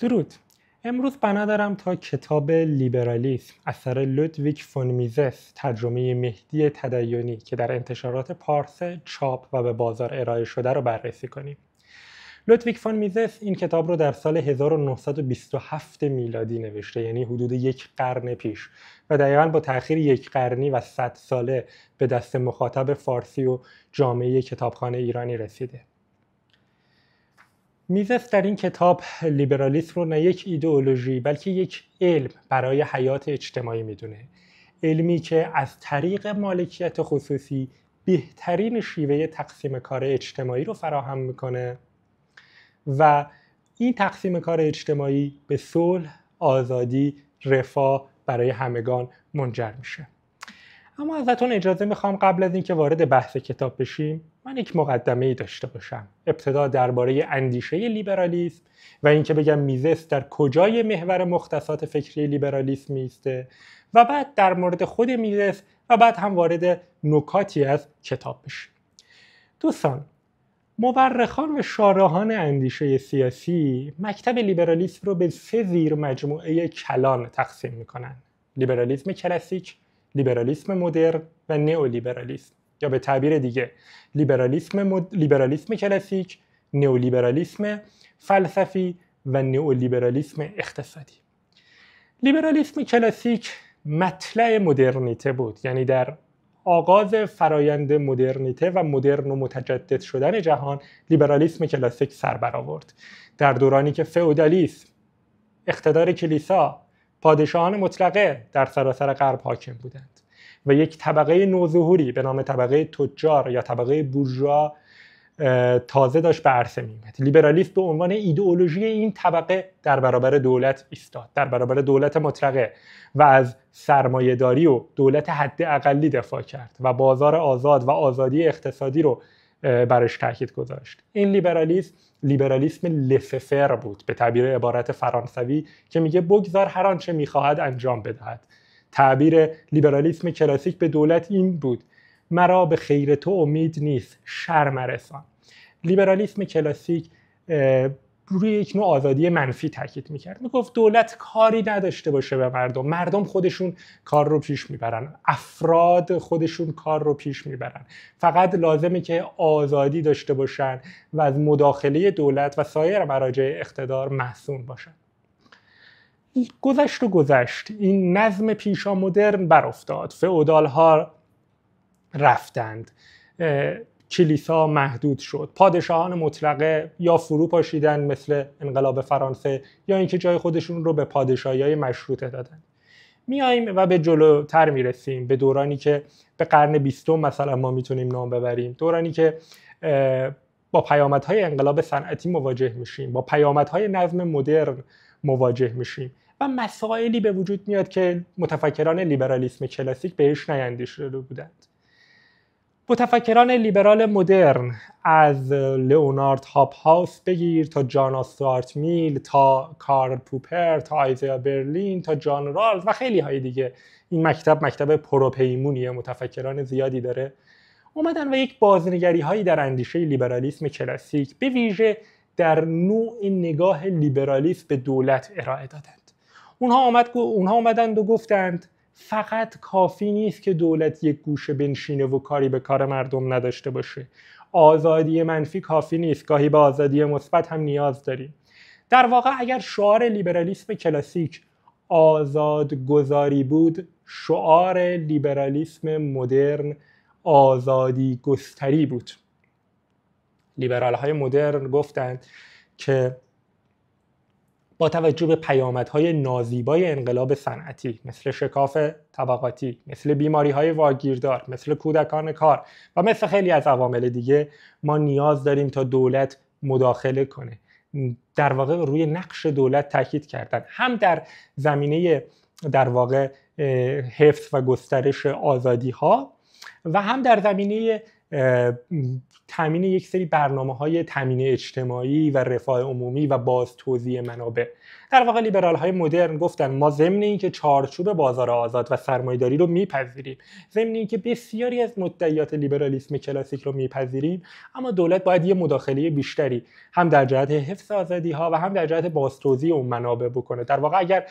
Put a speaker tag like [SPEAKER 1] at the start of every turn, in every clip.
[SPEAKER 1] درود. امروز بنا دارم تا کتاب لیبرالیسم اثر لودویگ فون میزس ترجمه مهدی تدیونی که در انتشارات پارس چاپ و به بازار ارائه شده رو بررسی کنیم. لودویگ فون میزس این کتاب رو در سال 1927 میلادی نوشته، یعنی حدود یک قرن پیش، و دقیقاً با تأخیر یک قرنی و 100 ساله به دست مخاطب فارسی و جامعه کتابخانه ایرانی رسیده. میزس در این کتاب لیبرالیسم رو نه یک ایدئولوژی بلکه یک علم برای حیات اجتماعی میدونه. علمی که از طریق مالکیت خصوصی بهترین شیوه تقسیم کار اجتماعی رو فراهم میکنه و این تقسیم کار اجتماعی به صلح، آزادی، رفاه برای همگان منجر میشه. اما ازتون اجازه میخوام قبل از اینکه وارد بحث کتاب بشیم من یک مقدمه‌ای داشته باشم. ابتدا درباره اندیشه لیبرالیسم و اینکه بگم میزس در کجای محور مختصات فکری لیبرالیسم میسته و بعد در مورد خود میزس و بعد هم وارد نکاتی از کتاب بشیم. دوستان، مورخان و شارحان اندیشه سیاسی مکتب لیبرالیسم رو به 3 زیر مجموعه کلان تقسیم میکنن: لیبرالیسم کلاسیک، لیبرالیسم مدرن و نئولیبرالیسم، یا به تعبیر دیگه لیبرالیسم کلاسیک، نئولیبرالیسم فلسفی و نئولیبرالیسم اقتصادی. لیبرالیسم کلاسیک مطلع مدرنیته بود، یعنی در آغاز فرایند مدرنیته و مدرن و متجدد شدن جهان لیبرالیسم کلاسیک سر برآورد. در دورانی که فئودالیسم، اقتدار کلیسا، پادشاهان مطلقه در سراسر غرب حاکم بودند و یک طبقه نوظهوری به نام طبقه تجار یا طبقه بورژوا تازه داشت به عرصه می‌آمد. لیبرالیسم به عنوان ایدئولوژی این طبقه در برابر دولت ایستاد، در برابر دولت مطلقه، و از سرمایه‌داری و دولت حداقلی دفاع کرد و بازار آزاد و آزادی اقتصادی رو برش تاکید گذاشت. این لیبرالیسم لسفر بود، به تعبیر عبارت فرانسوی که میگه بگذار هر آنچه میخواهد انجام بدهد. تعبیر لیبرالیسم کلاسیک به دولت این بود: مرا به خیر تو امید نیست، شر مرسان. لیبرالیسم کلاسیک روی یک نوع آزادی منفی تاکید میکرد. میگفت دولت کاری نداشته باشه به مردم، مردم خودشون کار رو پیش میبرن، افراد خودشون کار رو پیش میبرن، فقط لازمه که آزادی داشته باشن و از مداخله دولت و سایر مراجع اقتدار محصون باشن. گذشت این نظم پیشا مدرن برافتاد، فئودال ها رفتند، کلیسا محدود شد، پادشاهان مطلقه یا فرو پاشیدن مثل انقلاب فرانسه یا اینکه جای خودشون رو به پادشاهی‌های مشروطه دادن. میایم و به جلوتر میرسیم به دورانی که به قرن 20 مثلا ما میتونیم نام ببریم، دورانی که با پیامدهای انقلاب صنعتی مواجه میشیم، با پیامدهای نظم مدرن مواجه میشیم و مسائلی به وجود میاد که متفکران لیبرالیسم کلاسیک بهش نیندیشیده بودند. متفکران لیبرال مدرن از لئونارد هاپهاوس بگیر تا جان استوارت میل، تا کارل پوپر، تا آیزیا برلین، تا جان رالز و خیلی های دیگه، این مکتب پروپیمونیه، متفکران زیادی داره، اومدن و یک بازنگری هایی در اندیشه لیبرالیسم کلاسیک به ویژه در نوع نگاه لیبرالیسم به دولت ارائه دادند. اونها اومدند و گفتند فقط کافی نیست که دولت یک گوشه بنشینه و کاری به کار مردم نداشته باشه. آزادی منفی کافی نیست، گاهی به آزادی مثبت هم نیاز داریم. در واقع اگر شعار لیبرالیسم کلاسیک آزادگذاری بود، شعار لیبرالیسم مدرن آزادی گستری بود. لیبرال های مدرن گفتند که با توجه به پیامدهای نازیبای انقلاب صنعتی مثل شکاف طبقاتی، مثل بیماری‌های واگیردار، مثل کودکان کار و مثل خیلی از عوامل دیگه، ما نیاز داریم تا دولت مداخله کنه. در واقع روی نقش دولت تاکید کردن، هم در زمینه در واقع حفظ و گسترش آزادی‌ها و هم در زمینه تامین یک سری برنامه‌های تامین اجتماعی و رفاه عمومی و باز توزیع منابع. در واقع لیبرال‌های مدرن گفتن ما ضمن اینکه چارچوب بازار آزاد و سرمایه‌داری رو میپذیریم، ضمن اینکه بسیاری از مدعیات لیبرالیسم کلاسیک رو میپذیریم، اما دولت باید یه مداخله بیشتری هم در جهت حفظ آزادی‌ها و هم در جهت باز توزیع اون منابع بکنه. در واقع اگر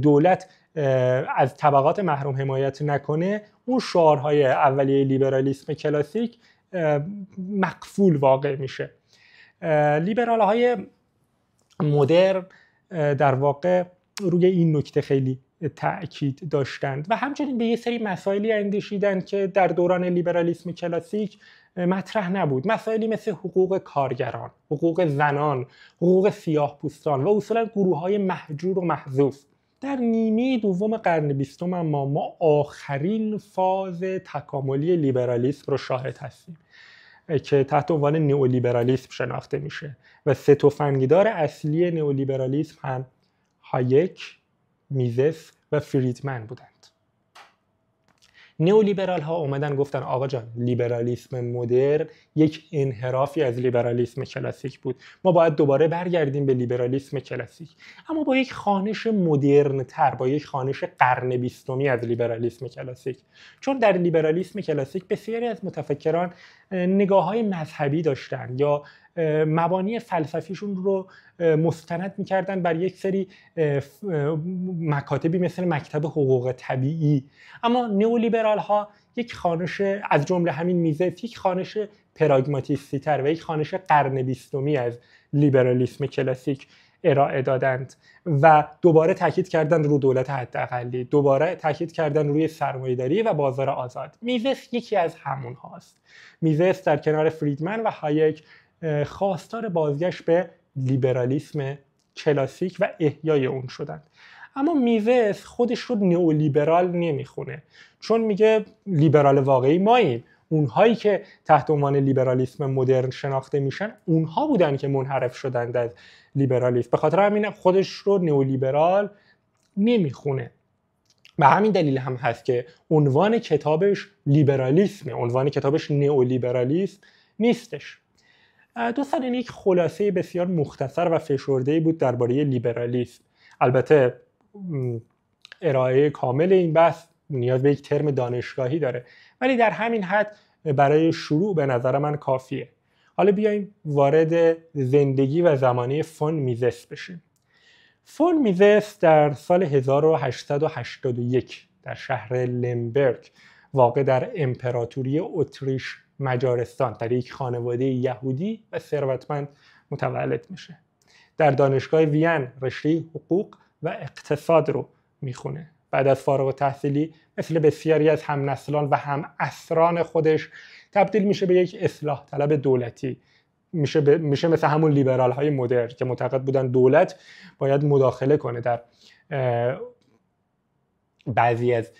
[SPEAKER 1] دولت از طبقات محروم حمایت نکنه، اون شعارهای اولیه لیبرالیسم کلاسیک مقفول واقع میشه. لیبرال‌های مدرن در واقع روی این نکته خیلی تأکید داشتند و همچنین به یه سری مسائلی اندیشیدند که در دوران لیبرالیسم کلاسیک مطرح نبود. مسائلی مثل حقوق کارگران، حقوق زنان، حقوق سیاه‌پوستان و اصولا گروه‌های محجور و محذوف. در نیمه دوم قرن بیستم اما ما آخرین فاز تکاملی لیبرالیسم رو شاهد هستیم که تحت عنوان نئولیبرالیسم شناخته میشه و سه تفنگدار اصلی نئولیبرالیسم هم هایک، میزس و فریدمن بودند. نئولیبرال ها اومدن گفتن آقا جان، لیبرالیسم مدرن یک انحرافی از لیبرالیسم کلاسیک بود، ما باید دوباره برگردیم به لیبرالیسم کلاسیک، اما با یک خوانش مدرن تر، با یک خوانش قرن بیستمی از لیبرالیسم کلاسیک. چون در لیبرالیسم کلاسیک بسیاری از متفکران نگاه های مذهبی داشتن یا مبانی فلسفیشون رو مستند میکردن بر یک سری مکاتبی مثل مکتب حقوق طبیعی، اما نئولیبرال ها یک خوانش از جمله همین میزه، یک خوانش پراگماتیستی تر و یک خوانش قرن بیستمی از لیبرالیسم کلاسیک ارائه دادند و دوباره تاکید کردن روی دولت حداقلی، دوباره تاکید کردن روی سرمایه‌داری و بازار آزاد. میزس یکی از همون هاست. میزس در کنار فریدمن و هایک خواستار بازگشت به لیبرالیسم کلاسیک و احیای اون شدند. اما میزس خودش رو نئولیبرال نمیخونه، چون میگه لیبرال واقعی ماییم، اونهایی که تحت عنوان لیبرالیسم مدرن شناخته میشن اونها بودن که منحرف شدند از لیبرالیسم. به خاطر همین خودش رو نئولیبرال نمیخونه. به همین دلیل هم هست که عنوان کتابش لیبرالیسمه، عنوان کتابش نئولیبرالیسم نیستش. دوستان، این یک خلاصه بسیار مختصر و فشرده‌ای بود درباره لیبرالیسم. البته ارائه کامل این بحث نیاز به یک ترم دانشگاهی داره، ولی در همین حد برای شروع به نظر من کافیه. حالا بیایم وارد زندگی و زمانه فون میزس بشیم. فون میزس در سال 1881 در شهر لمبرگ واقع در امپراتوری اتریش مجارستان در یک خانواده یهودی و ثروتمند متولد میشه. در دانشگاه وین رشته حقوق و اقتصاد رو میخونه. بعد از فارغ التحصیلی مثل بسیاری از همنسلان و هم عصران خودش تبدیل میشه به یک اصلاح طلب دولتی. میشه مثل همون لیبرال های مدرن که معتقد بودن دولت باید مداخله کنه در بعضی از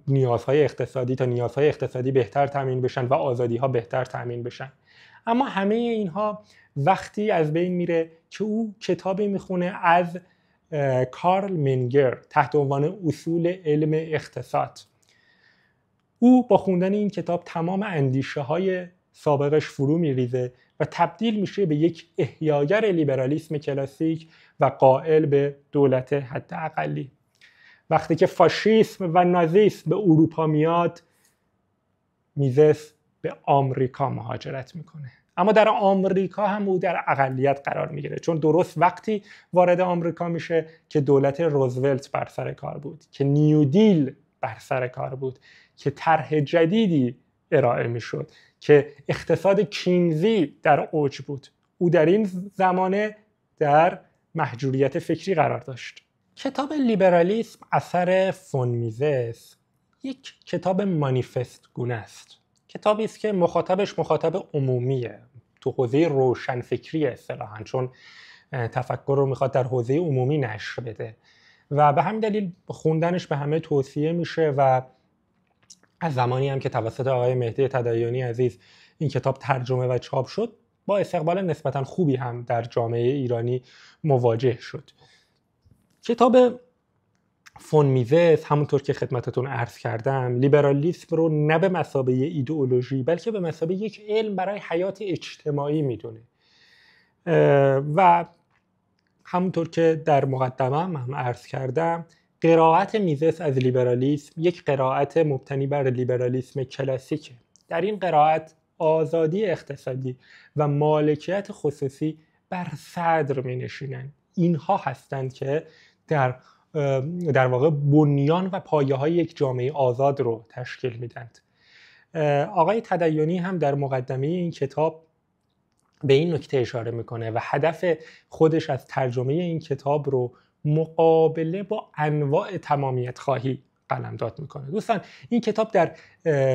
[SPEAKER 1] نیازهای اقتصادی تا نیازهای اقتصادی بهتر تامین بشن و آزادی‌ها بهتر تامین بشن. اما همه اینها وقتی از بین میره که او کتابی میخونه از کارل منگر تحت عنوان اصول علم اقتصاد. او با خوندن این کتاب تمام اندیشه‌های سابقش فرو میریزه و تبدیل میشه به یک احیاگر لیبرالیسم کلاسیک و قائل به دولت حداقلی. وقتی که فاشیسم و نازیسم به اروپا میاد، میزس به آمریکا مهاجرت میکنه. اما در آمریکا هم او در اقلیت قرار میگیره، چون درست وقتی وارد آمریکا میشه که دولت روزولت بر سر کار بود، که نیو دیل بر سر کار بود، که طرح جدیدی ارائه میشد، که اقتصاد کینزی در اوج بود. او در این زمانه در محجوریت فکری قرار داشت. کتاب لیبرالیسم اثر فون میزس یک کتاب مانیفست گونه است. کتابی است که مخاطبش مخاطب عمومیه، تو حوزه روشنفکری اصطلاحاً، چون تفکر رو میخواد در حوزه عمومی نشر بده و به همین دلیل خوندنش به همه توصیه میشه و از زمانی هم که توسط آقای مهدی تدیانی عزیز این کتاب ترجمه و چاپ شد با استقبال نسبتاً خوبی هم در جامعه ایرانی مواجه شد. کتاب فون میزس همونطور که خدمتتون عرض کردم لیبرالیسم رو نه به مثابه ایدئولوژی بلکه به مثابه یک علم برای حیات اجتماعی میدونه و همونطور که در مقدمه هم عرض کردم قرائت میزس از لیبرالیسم یک قرائت مبتنی بر لیبرالیسم کلاسیکه. در این قرائت آزادی اقتصادی و مالکیت خصوصی بر صدر می نشینند. اینها هستند که در واقع بنیان و پایه های یک جامعه آزاد رو تشکیل میدند. آقای تدیانی هم در مقدمه این کتاب به این نکته اشاره میکنه و هدف خودش از ترجمه این کتاب رو مقابله با انواع تمامیت خواهی قلمداد میکنه. دوستان این کتاب در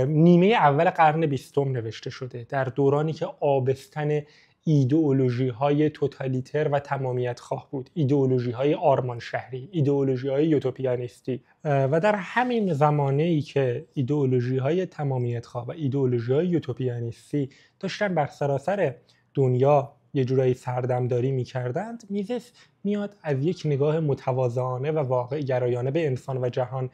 [SPEAKER 1] نیمه اول قرن 20 نوشته شده، در دورانی که آبستن ایدئولوژی های توتالیتر و تمامیت خواه بود، ایدئولوژی های آرمان شهری، ایدئولوژی های یوتوپیانیستی و در همین زمانه ای که ایدئولوژی های تمامیت خواه و ایدئولوژی های یوتوپیانیستی داشتن بر سراسر دنیا یه جورایی سردمداری می‌کردند، میزس میاد از یک نگاه متواضعانه و واقع گرایانه به انسان و جهان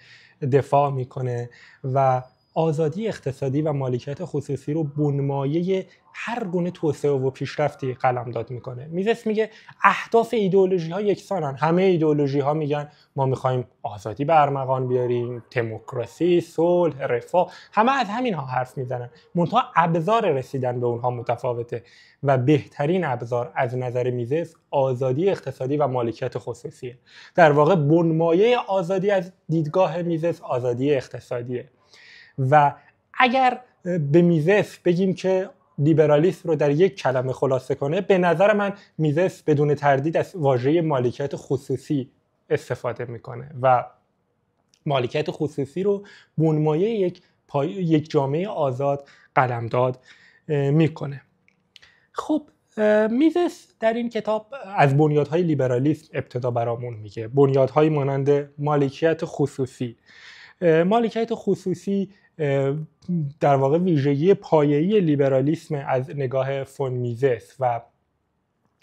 [SPEAKER 1] دفاع میکنه و آزادی اقتصادی و مالکیت خصوصی رو بنمایه هر گونه توسعه و پیشرفتی قلمداد میکنه. میزس میگه اهداف ایدئولوژی ها یکسانن. همه ایدئولوژی ها میگن ما میخوایم آزادی به ارمغان بیاریم، دموکراسی، صلح، رفاه، همه از همین ها حرف میزنن. منتها ابزار رسیدن به اونها متفاوته و بهترین ابزار از نظر میزس آزادی اقتصادی و مالکیت خصوصیه. در واقع بنمایه آزادی از دیدگاه میزس آزادی اقتصادیه. و اگر به میزس بگیم که لیبرالیسم رو در یک کلمه خلاصه کنه، به نظر من میزس بدون تردید از واژه مالکیت خصوصی استفاده میکنه و مالکیت خصوصی رو بنمایه یک جامعه آزاد قلمداد میکنه. خب میزس در این کتاب از بنیادهای لیبرالیسم ابتدا برامون میگه. بنیادهایی مانند مالکیت خصوصی. مالکیت خصوصی در واقع ویژگی پایه‌ای لیبرالیسم از نگاه فون میزس و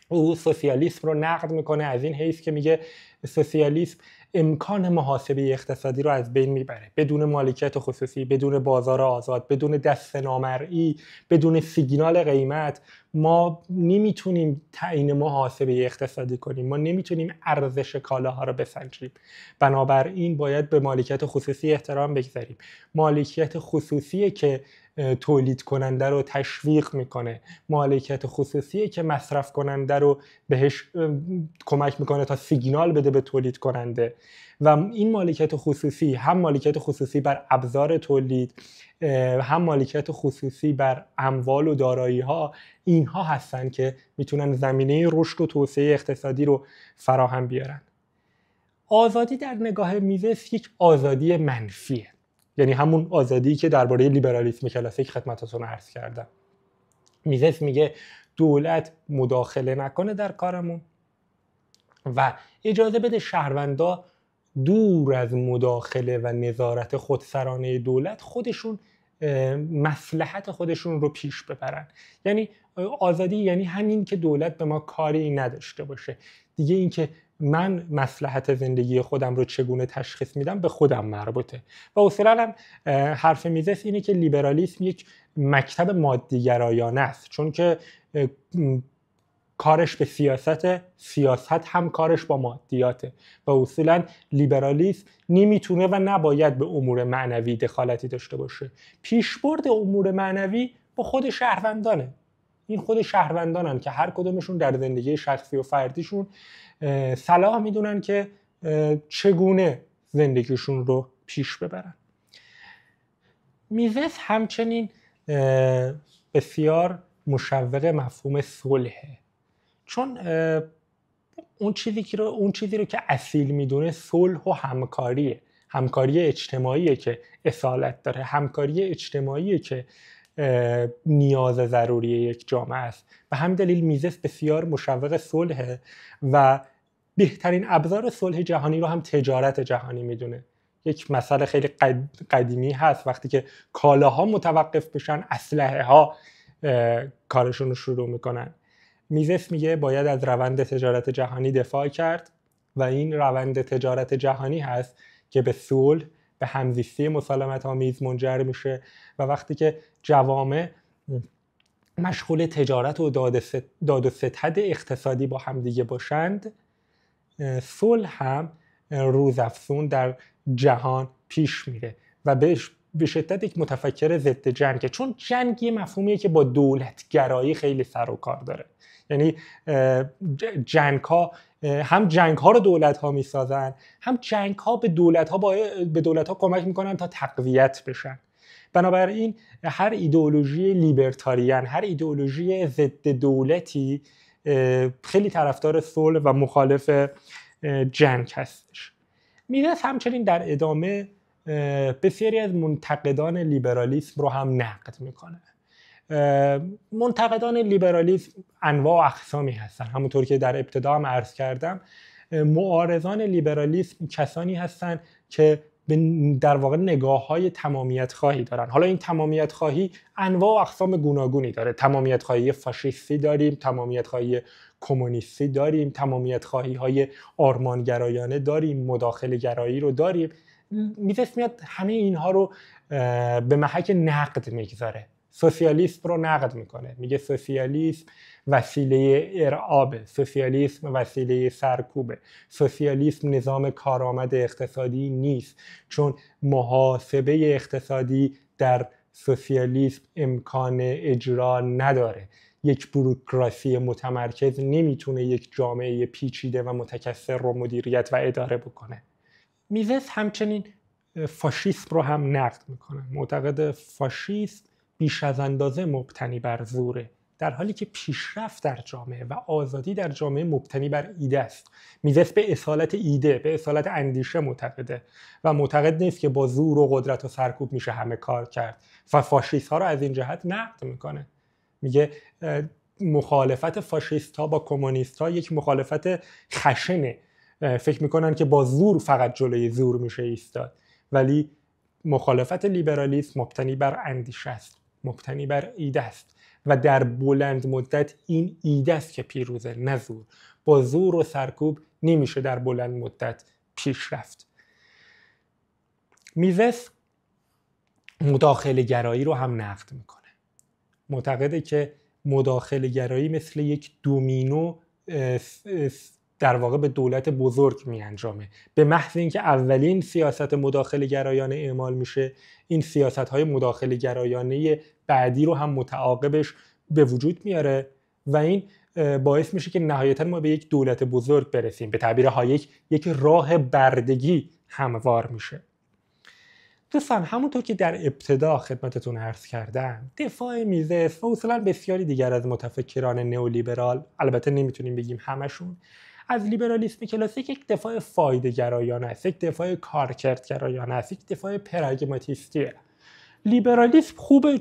[SPEAKER 1] او سوسیالیسم رو نقد میکنه از این حیث که میگه سوسیالیسم امکان محاسبه اقتصادی رو از بین میبره. بدون مالکیت خصوصی، بدون بازار آزاد، بدون دست نامرئی، بدون سیگنال قیمت ما نمیتونیم تعیین محاسبه اقتصادی کنیم، ما نمیتونیم ارزش کالاها رو بسنجیم. بنابراین باید به مالکیت خصوصی احترام بگذاریم. مالکیت خصوصی که تولید کننده رو تشویق میکنه، مالکیت خصوصی که مصرف کننده رو بهش کمک میکنه تا سیگنال بده به تولید کننده. و این مالکیت خصوصی هم مالکیت خصوصی بر ابزار تولید، هم مالکیت خصوصی بر اموال و دارایی ها، اینها هستن که میتونن زمینه رشد و توسعه اقتصادی رو فراهم بیارن. آزادی در نگاه میزس یک آزادی منفیه، یعنی همون آزادی که درباره لیبرالیسم کلاسیک خدمتتون عرض کردم. میزس میگه دولت مداخله نکنه در کارمون و اجازه بده شهروندا دور از مداخله و نظارت خودسرانه دولت خودشون مصلحت خودشون رو پیش ببرن. یعنی آزادی یعنی همین که دولت به ما کاری نداشته باشه دیگه. این که من مصلحت زندگی خودم رو چگونه تشخیص میدم به خودم مربوطه. و اصولا حرف میزس اینه که لیبرالیسم یک مکتب مادیگرایانه است، چون که کارش به سیاست هم کارش با مادیاته و اصولا لیبرالیسم نمیتونه و نباید به امور معنوی دخالتی داشته باشه. پیشبرد امور معنوی با خود شهروندانه. این خود شهروندانن که هر کدومشون در زندگی شخصی و فردیشون صلاح میدونن که چگونه زندگیشون رو پیش ببرن. میزس همچنین بسیار مشوق مفهوم صلحه، چون اون چیزی رو که اصیل میدونه صلح و همکاری اجتماعیه که اصالت داره، همکاری اجتماعیه که نیاز ضروری یک جامعه است. به همین دلیل میزس بسیار مشوق صلحه و بهترین ابزار صلح جهانی رو هم تجارت جهانی میدونه. یک مسئله خیلی قدیمی هست، وقتی که کالاها متوقف بشن اسلحه ها کارشون رو شروع میکنن. میزس میگه باید از روند تجارت جهانی دفاع کرد و این روند تجارت جهانی هست که به صلح، به همزیستی مسالمت آمیز منجر میشه و وقتی که جوامع مشغول تجارت و داد و ستد اقتصادی با همدیگه باشند، صلح هم روزافزون در جهان پیش میره و به شدت یک متفکر ضد جنگه، چون جنگ یه مفهومیه که با دولتگرایی خیلی سر و کار داره. یعنی هم جنگ ها رو دولت ها میسازن، هم جنگ ها به دولت ها کمک میکنن تا تقویت بشن. بنابراین هر ایدئولوژی لیبرتاریان، هر ایدئولوژی ضد دولتی خیلی طرفدار صلح و مخالف جنگ هستش. میرس همچنین در ادامه بسیاری از منتقدان لیبرالیسم رو هم نقد میکنه. منتقدان لیبرالیسم انواع و اقسامی هستن، همونطور که در ابتدا هم عرض کردم. معارضان لیبرالیسم کسانی هستن که در واقع نگاه‌های تمامیت خواهی دارن. حالا این تمامیت خواهی انواع و اقسام گوناگونی داره. تمامیت خواهی فاشیستی داریم، تمامیت خواهی کمونیستی داریم، تمامیت خواهی های آرمانگرایانه داریم، مداخله گرایی رو داریم. میذست میاد همه اینها رو به محک نقد میگذاره. سوسیالیسم رو نقد میکنه، میگه سوسیالیسم وسیله ارعابه، سوسیالیسم وسیله سرکوبه، سوسیالیسم نظام کارآمد اقتصادی نیست، چون محاسبه اقتصادی در سوسیالیسم امکان اجرا نداره. یک بوروکراسی متمرکز نمیتونه یک جامعه پیچیده و متکثر رو مدیریت و اداره بکنه. میزس همچنین فاشیسم رو هم نقد میکنه. معتقد فاشیسم بیش از اندازه مبتنی بر زوره، در حالی که پیشرفت در جامعه و آزادی در جامعه مبتنی بر ایده است. میزس به اصالت ایده، به اصالت اندیشه معتقده و معتقد نیست که با زور و قدرت و سرکوب میشه همه کار کرد و فاشیست ها رو از این جهت نقد میکنه. میگه مخالفت فاشیست ها با کمونیست ها یک مخالفت خشنه، فکر میکنن که با زور فقط جلوی زور میشه ایستاد، ولی مخالفت لیبرالیسم مبتنی بر اندیشه است، مبتنی بر ایده است و در بلند مدت این ایده است که پیروزه، نه زور. با زور و سرکوب نمیشه در بلند مدت پیش رفت. میزس مداخله گرایی رو هم نقد میکنه. معتقده که مداخله گرایی مثل یک دومینو در واقع به دولت بزرگ می انجامه. به محض اینکه اولین سیاست مداخله گرایانه اعمال میشه، این سیاست های مداخله گرایانه بعدی رو هم متعاقبش به وجود میاره و این باعث میشه که نهایتاً ما به یک دولت بزرگ برسیم. به تعبیر هایک یک راه بردگی هموار میشه. دوستان، همونطور که در ابتدا خدمتتون عرض کردم، دفاع میزس و اصولاً بسیاری دیگر از متفکران نئولیبرال، البته نمیتونیم بگیم همشون، از لیبرالیسم کلاسیک یک دفاع فایده گرایانه است، یک دفاع کارکردگرایانه است، یک دفاع پراگماتیستیه. لیبرالیسم خوبه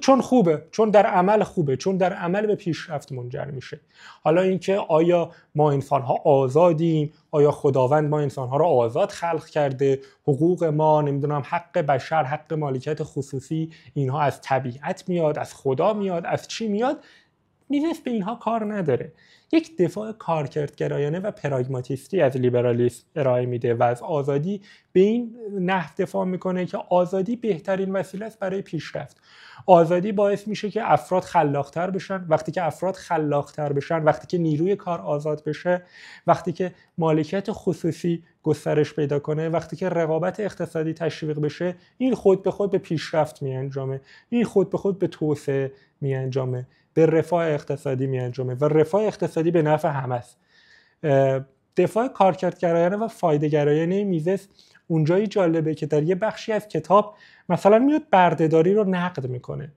[SPEAKER 1] چون در عمل خوبه، چون در عمل به پیشرفت منجر میشه. حالا اینکه آیا ما انسان‌ها آزادیم، آیا خداوند ما انسان‌ها را آزاد خلق کرده، حقوق ما، نمیدونم حق بشر، حق مالکیت خصوصی، اینها از طبیعت میاد، از خدا میاد، از چی میاد؟ میزس به اینها کار نداره. یک دفاع کارکردگرایانه و پراگماتیستی از لیبرالیسم ارائه میده و از آزادی به این نحو دفاع میکنه که آزادی بهترین وسیله است برای پیشرفت. آزادی باعث میشه که افراد خلاق‌تر بشن. وقتی که افراد خلاق‌تر بشن، وقتی که نیروی کار آزاد بشه، وقتی که مالکیت خصوصی گسترش پیدا کنه، وقتی که رقابت اقتصادی تشویق بشه، این خود به خود به پیشرفت میانجامه، این خود به خود به توسعه میانجامه، به رفاه اقتصادی میانجامه و رفاه اقتصادی به نفع همه است. دفاع کارکردگرایانه و فایده‌گرایانه میزس اونجایی جالبه که در یه بخشی از کتاب مثلا میاد بردهداری رو نقد میکنه.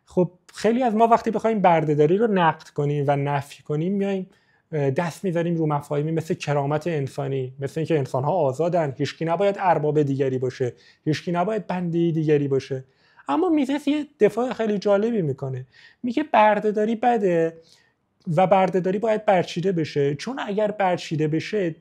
[SPEAKER 1] خب خیلی از ما وقتی بخوایم بردهداری رو نقد کنیم و نفی کنیم، میایم دست میذاریم رو مفاهیمی مثل کرامت انسانی، مثل اینکه انسان‌ها آزادن، هیچکی نباید ارباب دیگری باشه، هیچکی نباید بنده دیگری باشه. اما میزس یه دفاع خیلی جالبی میکنه. میگه بردهداری بده و بردهداری باید برچیده بشه، چون اگر برچیده بشه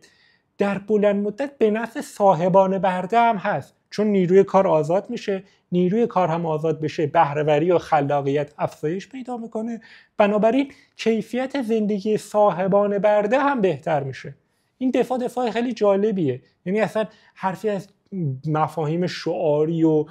[SPEAKER 1] در بلند مدت به نفع صاحبان برده هم هست، چون نیروی کار آزاد میشه، نیروی کار هم آزاد بشه، بهره‌وری و خلاقیت افزایش پیدا میکنه، بنابراین کیفیت زندگی صاحبان برده هم بهتر میشه. این دفاع خیلی جالبیه. یعنی اصلا حرفی از مفاهیم شعاری و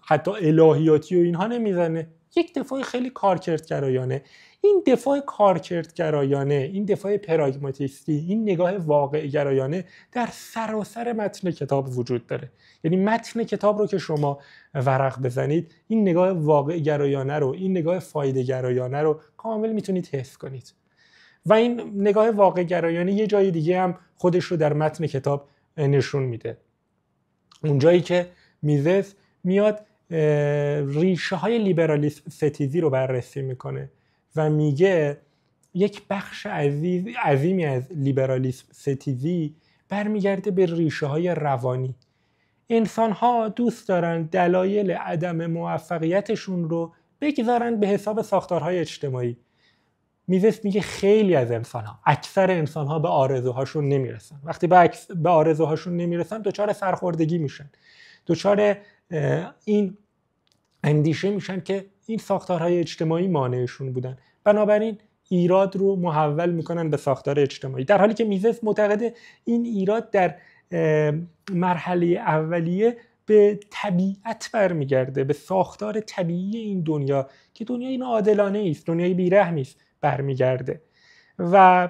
[SPEAKER 1] حتی الهیاتی و اینها نمیزنه، یک دفاع خیلی کارکردگرایانه. این دفاع کارکردگرایانه، این دفاع پراگماتیستی، این نگاه واقع گرایانه در سراسر متن کتاب وجود داره. یعنی متن کتاب رو که شما ورق بزنید، این نگاه واقع گرایانه رو، این نگاه فایده گرایانه رو کامل میتونید حس کنید. و این نگاه واقع گرایانه یه جای دیگه هم خودش رو در متن کتاب نشون میده. اون جایی که میزس میاد ریشه های لیبرالیسم ستیزی رو بررسی میکنه و میگه یک بخش عظیمی از لیبرالیسم ستیزی برمیگرده به ریشه های روانی. انسان ها دوست دارن دلایل عدم موفقیتشون رو بگذارن به حساب ساختارهای اجتماعی. میزس میگه خیلی از انسان‌ها، اکثر انسان‌ها به آرزوهاشون نمیرسن. وقتی به آرزوهاشون نمیرسن دچار سرخوردگی میشن، دچار این اندیشه میشن که این ساختارهای اجتماعی مانعشون بودن، بنابراین ایراد رو محول میکنن به ساختار اجتماعی. در حالی که میزس معتقده این ایراد در مرحله اولیه به طبیعت برمیگرده، به ساختار طبیعی این دنیا که دنیای ناعادلانه است، دنیای بیرحمی است برمیگرده. و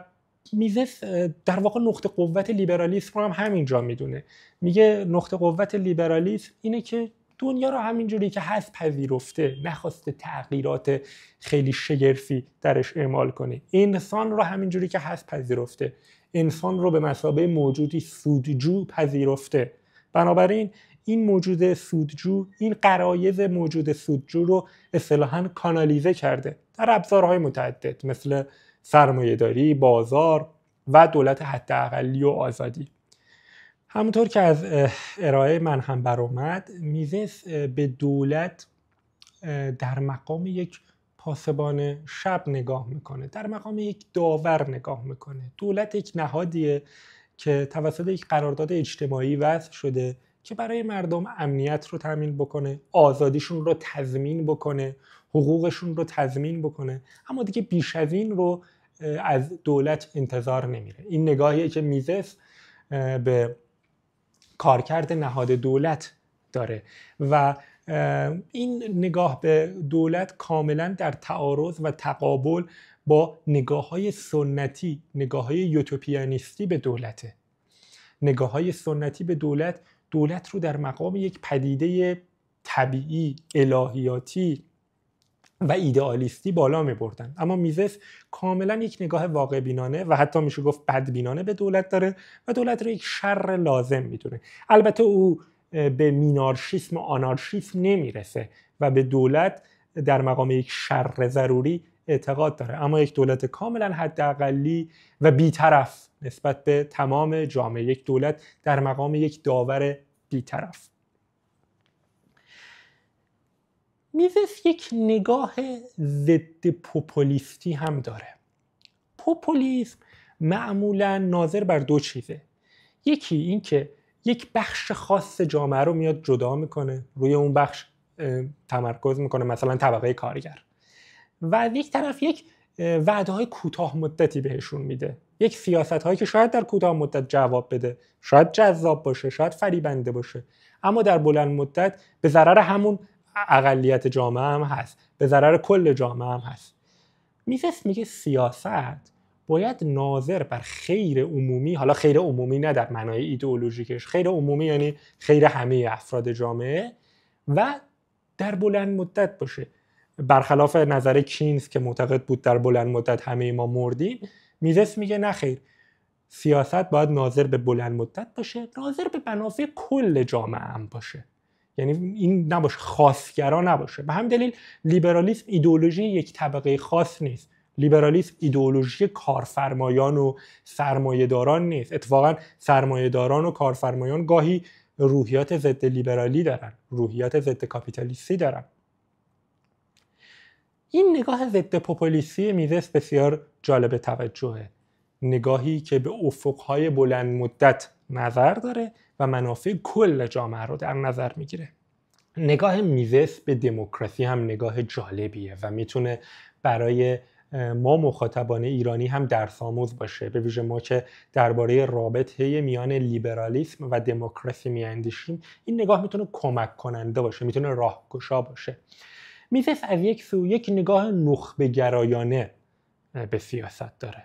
[SPEAKER 1] میزس در واقع نقطه قوت لیبرالیسم رو هم همینجا میدونه. میگه نقطه قوت لیبرالیسم اینه که دنیا رو همینجوری که هست پذیرفته، نخواسته تغییرات خیلی شگرفی درش اعمال کنه. انسان رو همینجوری که هست پذیرفته، انسان رو به مثابه موجودی سودجو پذیرفته. بنابراین این موجود سودجو، این غرایز موجود سودجو رو اصطلاحاً کانالیزه کرده در ابزارهای متعدد مثل سرمایه‌داری، بازار و دولت حداقلی و آزادی. همونطور که از ارائه من هم برآمد، میزس به دولت در مقام یک پاسبان شب نگاه میکنه، در مقام یک داور نگاه میکنه. دولت یک نهادیه که توسط یک قرارداد اجتماعی وضع شده که برای مردم امنیت رو تامین بکنه، آزادیشون رو تضمین بکنه، حقوقشون رو تضمین بکنه، اما دیگه بیش از این رو از دولت انتظار نمیره. این نگاهیه که میزس به کارکرد نهاد دولت داره و این نگاه به دولت کاملا در تعارض و تقابل با نگاه‌های سنتی، نگاه‌های یوتوپیانیستی به دولته. نگاه‌های سنتی به دولت رو در مقام یک پدیده طبیعی، الهیاتی و ایدئالیستی بالا می‌بردن. اما میزس کاملا یک نگاه واقع بینانه و حتی میشه گفت بدبینانه به دولت داره و دولت رو یک شر لازم میدونه. البته او به مینارشیسم و آنارشیسم نمیرسه و به دولت در مقام یک شر ضروری اعتقاد داره، اما یک دولت کاملا حداقلی و بی‌طرف نسبت به تمام جامعه، یک دولت در مقام یک داور بی‌طرف. میزس یک نگاه ضد پوپولیستی هم داره. پوپولیسم معمولا ناظر بر دو چیزه. یکی این که یک بخش خاص جامعه رو میاد جدا میکنه، روی اون بخش تمرکز میکنه، مثلا طبقه کارگر، و از یک طرف یک وعده های کوتاه مدتی بهشون میده، یک سیاست هایی که شاید در کوتاه مدت جواب بده، شاید جذاب باشه، شاید فریبنده باشه، اما در بلند مدت به ضرر همون اقلیت جامعه هم هست، به ضرر کل جامعه هم هست. میزس میگه سیاست باید ناظر بر خیر عمومی، حالا خیر عمومی نه در معنای ایدئولوژیکش، خیر عمومی یعنی خیر همه افراد جامعه، و در بلند مدت باشه. برخلاف نظر کینز که معتقد بود در بلند مدت همه ما مردیم، میزس میگه نه خیر، سیاست باید ناظر به بلند مدت باشه، ناظر به منافع کل جامعه هم باشه. یعنی این نباشه، خاصگرا نباشه. به همین دلیل لیبرالیسم ایدئولوژی یک طبقه خاص نیست. لیبرالیسم ایدئولوژی کارفرمایان و سرمایه‌داران نیست. اتفاقا سرمایه‌داران و کارفرمایان گاهی روحیات ضد لیبرالی دارن، روحیات ضد کاپیتالیستی دارن. این نگاه ضد پوپولیستی میزس بسیار جالب توجهه. نگاهی که به افقهای بلند مدت نظر داره و منافع کل جامعه رو در نظر میگیره. نگاه میزس به دموکراسی هم نگاه جالبیه و میتونه برای ما مخاطبان ایرانی هم درس آموز باشه، به ویژه ما که درباره رابطه میان لیبرالیسم و دموکراسی میاندیشیم. این نگاه میتونه کمک کننده باشه، میتونه راهگشا باشه. میزس از یک سو یک نگاه نخبه گرایانه به سیاست داره.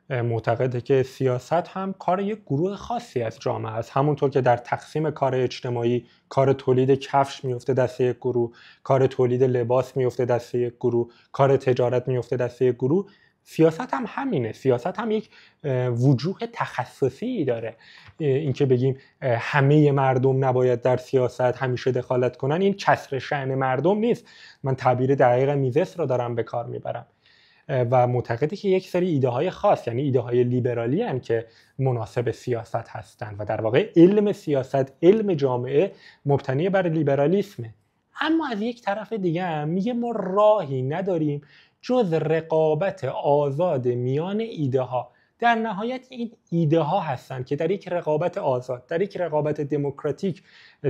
[SPEAKER 1] معتقده که سیاست هم کار یک گروه خاصی از جامعه است. همونطور که در تقسیم کار اجتماعی کار تولید کفش میفته دست یک گروه، کار تولید لباس میفته دست یک گروه، کار تجارت میفته دست یک گروه، سیاست هم همینه. سیاست هم یک وجوه تخصصی داره. اینکه بگیم همه مردم نباید در سیاست همیشه دخالت کنن، این کسر شأن مردم نیست. من تعبیر دقیق میزس رو دارم به کار میبرم و معتقده که یک سری ایده های خاص، یعنی ایده های لیبرالی هستند که مناسب سیاست هستند و در واقع علم سیاست، علم جامعه مبتنی بر لیبرالیسمه. اما از یک طرف دیگه هم میگه ما راهی نداریم جز رقابت آزاد میان ایده ها. در نهایت این ایده ها هستند که در یک رقابت آزاد، در یک رقابت دموکراتیک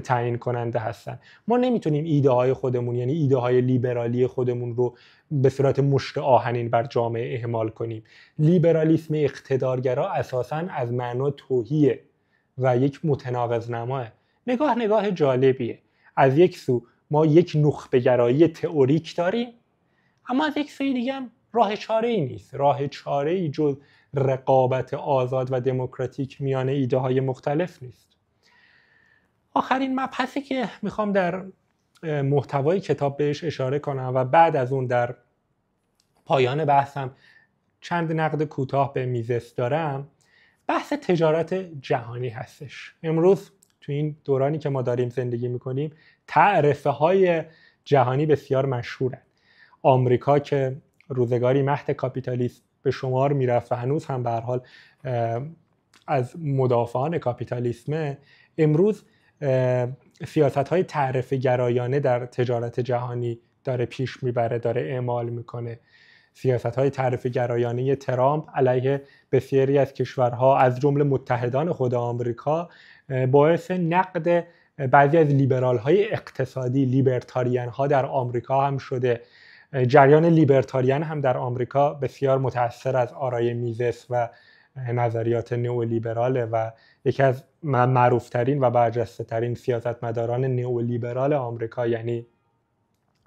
[SPEAKER 1] تعیین کننده هستند. ما نمیتونیم ایده های خودمون، یعنی ایده های لیبرالی خودمون رو به صورت مشت آهنین بر جامعه اهمال کنیم. لیبرالیسم اقتدارگرا اساساً از معنا تهیه و یک متناقض نماه. نگاه جالبیه. از یک سو ما یک نخبه گرایی تئوریک داریم، اما از یک سوی دیگه هم راه چاره‌ای نیست. راه چاره‌ای جز رقابت آزاد و دموکراتیک میان ایده های مختلف نیست. آخرین مبحثی که میخوام در محتوای کتاب بهش اشاره کنم و بعد از اون در پایان بحثم چند نقد کوتاه به میزس دارم، بحث تجارت جهانی هستش. امروز تو این دورانی که ما داریم زندگی میکنیم تعرفه های جهانی بسیار مشهورند. آمریکا که روزگاری مهد کاپیتالیسم به شمار میرفت و هنوز هم به هر حال از مدافعان کاپیتالیسم، امروز سیاست‌های تعرفه گرایانه در تجارت جهانی داره پیش میبره، داره اعمال میکنه. سیاست‌های تعرفه گرایانه ترامپ علیه بسیاری از کشورها از جمله متحدان خود آمریکا باعث نقد بعضی از لیبرال‌های اقتصادی، لیبرتاریان‌ها در آمریکا هم شده. جریان لیبرتاریان هم در آمریکا بسیار متأثر از آرای میزس و نظریات نئولیبراله و یکی از معروفترین و برجسته‌ترین سیاستمداران نئولیبرال آمریکا یعنی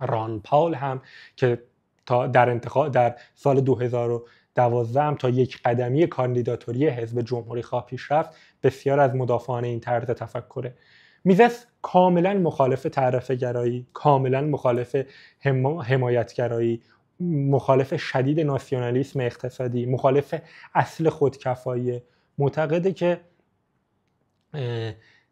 [SPEAKER 1] ران پاول هم که تا در سال 2012 هم تا یک قدمی کاندیداتوری حزب جمهوری خواه پیش رفت، بسیار از مدافعان این طرز تفکره. میزس کاملا مخالف تعرفه گرایی، کاملا مخالف حمایتگرایی، مخالف شدید ناسیونالیسم اقتصادی، مخالف اصل خودکفایی. معتقده که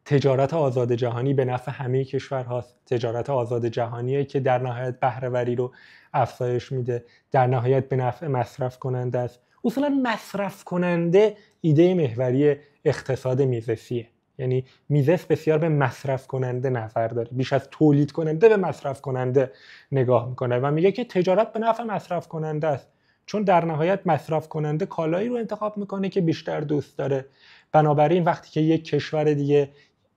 [SPEAKER 1] تجارت آزاد جهانی به نفع همه کشورهاست. تجارت آزاد جهانیه که در نهایت بهره‌وری رو افزایش میده، در نهایت به نفع مصرف کننده است. اصولا مصرف کننده ایده محوری اقتصاد میزسیه. یعنی میزس بسیار به مصرف کننده نظر داره، بیش از تولید کننده به مصرف کننده نگاه میکنه و میگه که تجارت به نفع مصرف کننده است، چون در نهایت مصرف کننده کالایی رو انتخاب میکنه که بیشتر دوست داره. بنابراین وقتی که یک کشور دیگه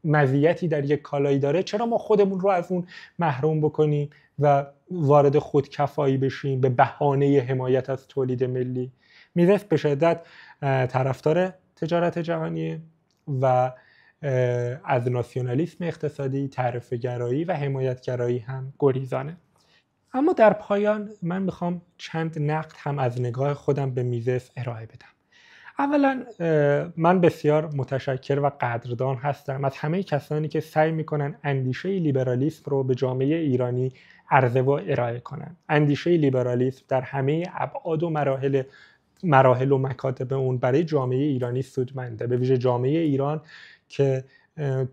[SPEAKER 1] مزیتی در یک کالایی داره، چرا ما خودمون رو از اون محروم بکنیم و وارد خودکفایی بشیم به بهانه حمایت از تولید ملی؟ میزس به شدت طرفدار تجارت جهانی و از ناسیونالیسم اقتصادی، تعرفه گرایی و حمایتگرایی هم گریزانه. اما در پایان من میخوام چند نقد هم از نگاه خودم به میزس ارائه بدم. اولا من بسیار متشکر و قدردان هستم از همه کسانی که سعی میکنن اندیشه لیبرالیسم رو به جامعه ایرانی عرضه و ارائه کنن. اندیشه لیبرالیسم در همه ابعاد و مراحل و مکاتب اون برای جامعه ایرانی سودمنده، به ویژه جامعه ایران که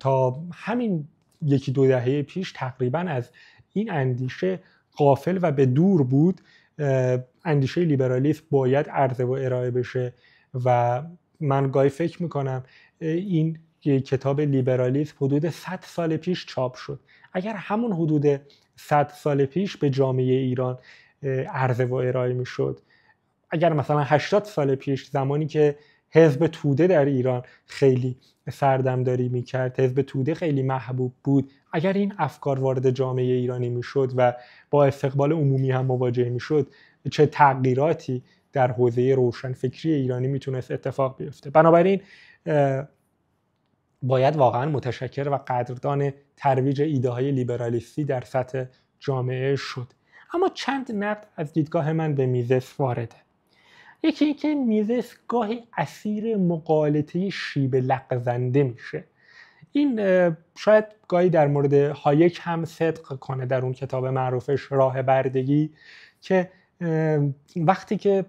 [SPEAKER 1] تا همین یکی دو دهه پیش تقریبا از این اندیشه غافل و به دور بود. اندیشه لیبرالیسم باید عرضه و ارائه بشه و من گاهی فکر میکنم این کتاب لیبرالیسم حدود 100 سال پیش چاپ شد. اگر همون حدود 100 سال پیش به جامعه ایران عرضه و ارائه میشد، اگر مثلا 80 سال پیش زمانی که حزب توده در ایران خیلی سردمداری میکرد، حزب توده خیلی محبوب بود، اگر این افکار وارد جامعه ایرانی میشد و با استقبال عمومی هم مواجه میشد، چه تغییراتی در حوزه روشنفکری ایرانی میتونست اتفاق بیفته. بنابراین باید واقعا متشکر و قدردان ترویج ایده های لیبرالیستی در سطح جامعه شد. اما چند نقد از دیدگاه من به میزس وارده. یکی اینکه میزس گاهی اسیر مغالطه شیب لغزنده میشه. این شاید گاهی در مورد هایک هم صدق کنه در اون کتاب معروفش راه بردگی، که وقتی که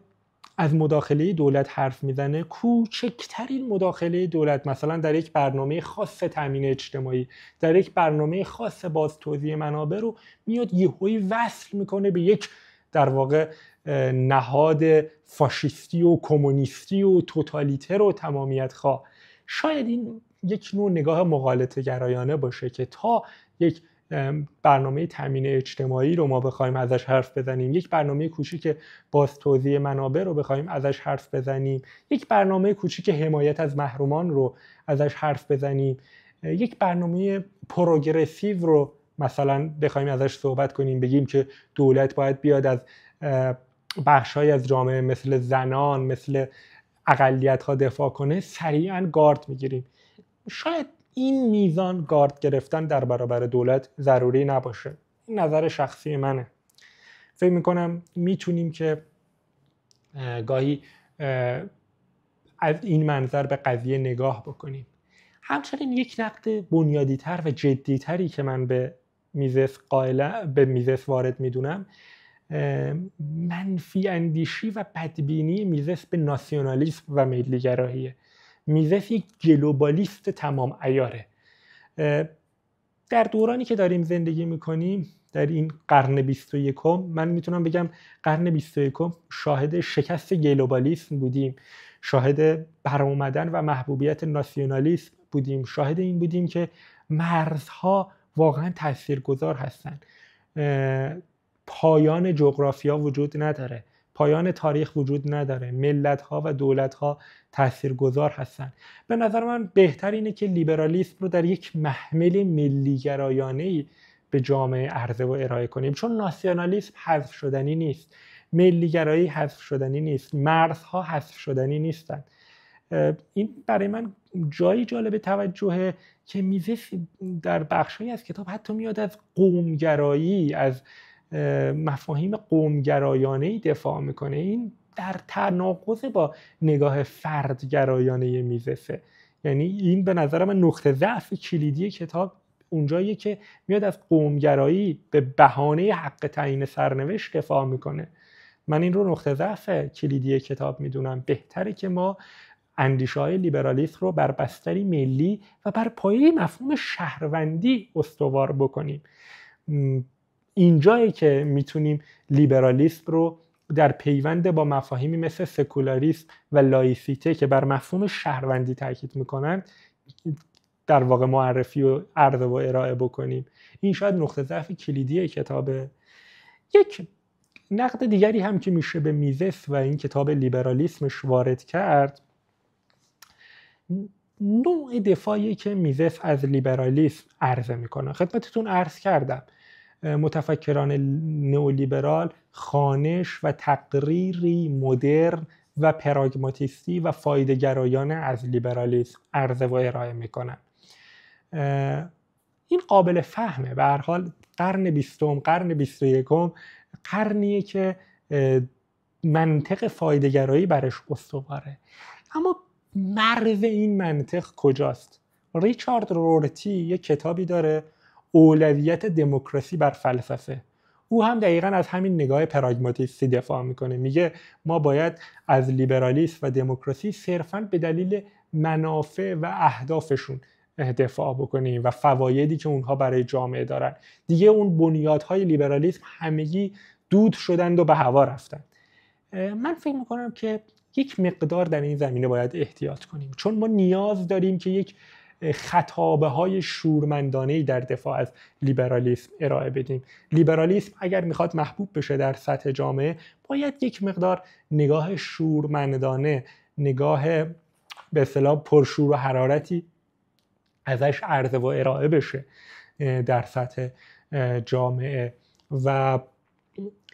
[SPEAKER 1] از مداخله دولت حرف میزنه، کوچکترین مداخله دولت، مثلا در یک برنامه خاص تامین اجتماعی، در یک برنامه خاص باز توزیع منابع، رو میاد یهویی وصل میکنه به یک در واقع نهاد فاشیستی و کمونیستی و توتالیتر و تمامیت خواه. شاید این یک نوع نگاه مغالطه گرایانه باشه که تا یک برنامه تامین اجتماعی رو ما بخوایم ازش حرف بزنیم، یک برنامه کوچیک باز توزیع منابع رو بخوایم ازش حرف بزنیم، یک برنامه کوچیک حمایت از محرومان رو ازش حرف بزنیم، یک برنامه پروگرسیو رو مثلا بخوایم ازش صحبت کنیم، بگیم که دولت باید بیاد از بخش‌های از جامعه مثل زنان، مثل اقلیت‌ها دفاع کنه، سریعاً گارد میگیریم. شاید این میزان گارد گرفتن در برابر دولت ضروری نباشه. این نظر شخصی منه. فکر میکنم میتونیم که گاهی از این منظر به قضیه نگاه بکنیم. همچنین یک نقد بنیادی‌تر و جدی‌تری که من به میزس وارد میدونم، منفی اندیشی و بدبینی میزس به ناسیونالیسم و ملی‌گراییه. میزس یک گلوبالیست تمام عیاره. در دورانی که داریم زندگی میکنیم، در این قرن 21، من میتونم بگم قرن 21 شاهد شکست گلوبالیسم بودیم، شاهد برآمدن و محبوبیت ناسیونالیسم بودیم، شاهد این بودیم که مرزها واقعا تاثیرگذار هستند. پایان جغرافیا وجود نداره، پایان تاریخ وجود نداره، ملت‌ها و دولت‌ها تاثیرگذار هستن. به نظر من بهتر اینه که لیبرالیسم رو در یک محمل ملی‌گرایانه‌ای به جامعه عرضه و ارائه کنیم، چون ناسیونالیسم حذف شدنی نیست، ملی‌گرایی حذف شدنی نیست، مرزها حذف شدنی نیستن. این برای من جایی جالب توجهه که میزس در بخشی از کتاب حتی میاد از قومگرایی، از مفاهیم قومگرایانه‌ای دفاع میکنه. این در تناقض با نگاه فردگرایانه میزسه. یعنی این به نظر من نقطه ضعف کلیدی کتاب اونجاییه که میاد از قومگرایی به بهانه حق تعیین سرنوشت دفاع میکنه. من این رو نقطه ضعف کلیدی کتاب میدونم. بهتره که ما اندیشه‌های لیبرالیسم رو بر بستری ملی و بر پایه مفهوم شهروندی استوار بکنیم. اینجایی که میتونیم لیبرالیسم رو در پیوند با مفاهیمی مثل سکولاریسم و لایسیته که بر مفهوم شهروندی تاکید میکنن در واقع معرفی و عرضه و ارائه بکنیم. این شاید نقطه ضعف کلیدی کتابه. یک نقد دیگری هم که میشه به میزس و این کتاب لیبرالیسمش وارد کرد، نوع دفاعی که میزس از لیبرالیسم عرضه میکنه. خدمتتون عرض کردم متفکران نئولیبرال خوانش و تقریری مدرن و پراگماتیستی و فایده‌گرایانه از لیبرالیسم عرضه و ارائه میکنن. این قابل فهمه. به هر حال قرن 20، قرن 21 قرنیه که منطق فایده‌گرایی برش استواره. اما مرز این منطق کجاست؟ ریچارد رورتی یک کتابی داره، اولویت دموکراسی بر فلسفه. او هم دقیقاً از همین نگاه پراگماتیستی دفاع میکنه. میگه ما باید از لیبرالیسم و دموکراسی صرفاً به دلیل منافع و اهدافشون دفاع بکنیم و فوایدی که اونها برای جامعه دارن. دیگه اون بنیادهای لیبرالیسم همگی دود شدند و به هوا رفتند. من فکر میکنم که یک مقدار در این زمینه باید احتیاط کنیم، چون ما نیاز داریم که یک خطابه های شورمندانه‌ای در دفاع از لیبرالیسم ارائه بدیم. لیبرالیسم اگر میخواد محبوب بشه در سطح جامعه، باید یک مقدار نگاه شورمندانه، نگاه به اصطلاح پرشور و حرارتی ازش عرضه و ارائه بشه در سطح جامعه. و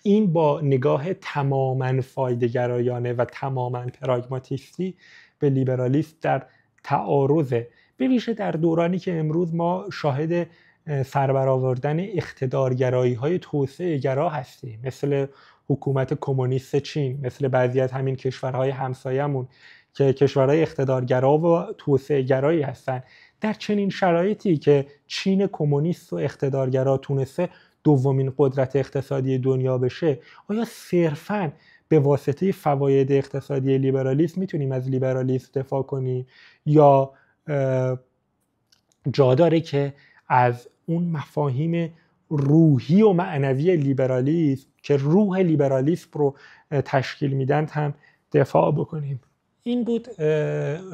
[SPEAKER 1] این با نگاه تماماً فایده‌گرایانه و تماماً پراگماتیستی به لیبرالیسم در تعارضه، به ویژه در دورانی که امروز ما شاهد سربرآوردن اقتدارگرایی‌های توسعه‌گرا هستیم، مثل حکومت کمونیست چین، مثل بعضی از همین کشورهای همسایه‌مون که کشورهای اقتدارگرا و توسعه‌گرایی هستند. در چنین شرایطی که چین کمونیست و اقتدارگرا تونسته دومین قدرت اقتصادی دنیا بشه، آیا صرفاً به واسطه فواید اقتصادی لیبرالیسم میتونیم از لیبرالیسم دفاع کنیم، یا جا داره که از اون مفاهیم روحی و معنوی لیبرالیسم که روح لیبرالیسم رو تشکیل میدن هم دفاع بکنیم؟ این بود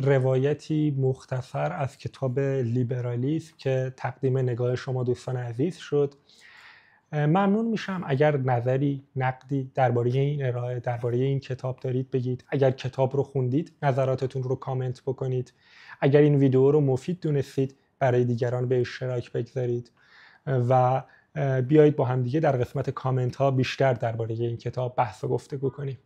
[SPEAKER 1] روایتی مختصر از کتاب لیبرالیسم که تقدیم نگاه شما دوستان عزیز شد. ممنون میشم اگر نظری، نقدی درباره این ارائه، درباره این کتاب دارید بگید. اگر کتاب رو خوندید نظراتتون رو کامنت بکنید. اگر این ویدیو رو مفید دونستید برای دیگران به اشتراک بگذارید و بیایید با هم دیگه در قسمت کامنت ها بیشتر درباره این کتاب بحث و گفتگو کنیم.